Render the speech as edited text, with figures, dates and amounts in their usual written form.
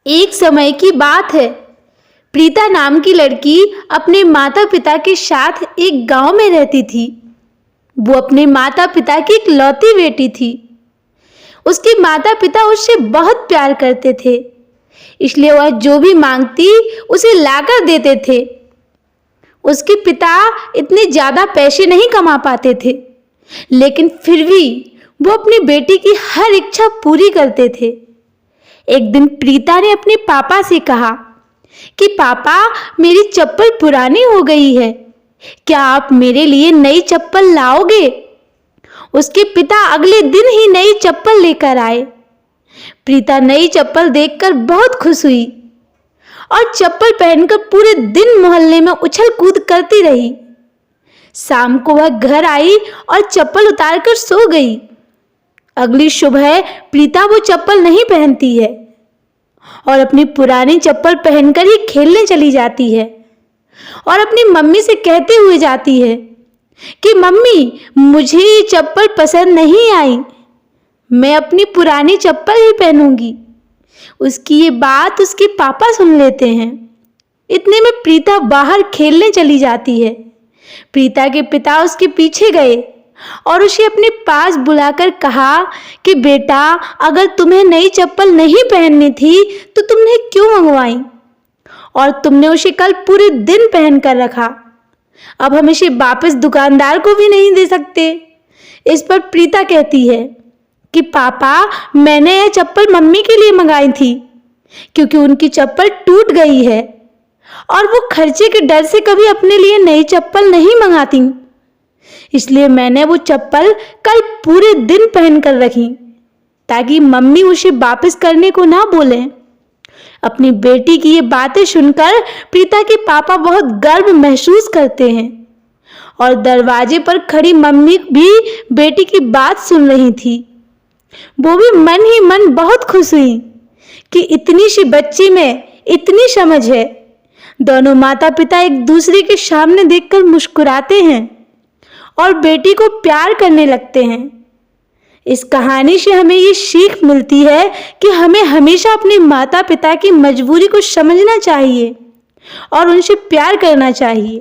एक समय की बात है। प्रीता नाम की लड़की अपने माता पिता के साथ एक गांव में रहती थी। वो अपने माता पिता की इकलौती बेटी थी। उसके माता पिता उससे बहुत प्यार करते थे, इसलिए वह जो भी मांगती उसे लाकर देते थे। उसके पिता इतने ज़्यादा पैसे नहीं कमा पाते थे, लेकिन फिर भी वो अपनी बेटी की हर इच्छा पूरी करते थे। एक दिन प्रीता ने अपने पापा से कहा कि पापा, मेरी चप्पल पुरानी हो गई है, क्या आप मेरे लिए नई चप्पल लाओगे? उसके पिता अगले दिन ही नई चप्पल लेकर आए। प्रीता नई चप्पल देखकर बहुत खुश हुई और चप्पल पहनकर पूरे दिन मोहल्ले में उछल कूद करती रही। शाम को वह घर आई और चप्पल उतारकर सो गई। अगली सुबह प्रीता वो चप्पल नहीं पहनती है और अपनी पुरानी चप्पल पहनकर ही खेलने चली जाती है और अपनी मम्मी से कहते हुए जाती है कि मम्मी, मुझे ये चप्पल पसंद नहीं आई, मैं अपनी पुरानी चप्पल ही पहनूंगी। उसकी ये बात उसके पापा सुन लेते हैं। इतने में प्रीता बाहर खेलने चली जाती है। प्रीता के पिता उसके पीछे गए और उसे अपने पास बुलाकर कहा कि बेटा, अगर तुम्हें नई चप्पल नहीं पहननी थी तो तुमने क्यों मंगवाई, और तुमने उसे कल पूरे दिन पहन कर रखा, अब हम इसे वापस दुकानदार को भी नहीं दे सकते। इस पर प्रीता कहती है कि पापा, मैंने यह चप्पल मम्मी के लिए मंगाई थी क्योंकि उनकी चप्पल टूट गई है और वो खर्चे के डर से कभी अपने लिए नई चप्पल नहीं मंगाती, इसलिए मैंने वो चप्पल कल पूरे दिन पहन कर रखी ताकि मम्मी उसे वापस करने को ना बोलें। अपनी बेटी की ये बातें सुनकर प्रीता के पापा बहुत गर्व महसूस करते हैं और दरवाजे पर खड़ी मम्मी भी बेटी की बात सुन रही थी। वो भी मन ही मन बहुत खुश हुई कि इतनी सी बच्ची में इतनी समझ है। दोनों माता पिता एक दूसरे के सामने देखकर मुस्कुराते हैं और बेटी को प्यार करने लगते हैं। इस कहानी से हमें ये सीख मिलती है कि हमें हमेशा अपने माता पिता की मजबूरी को समझना चाहिए और उनसे प्यार करना चाहिए।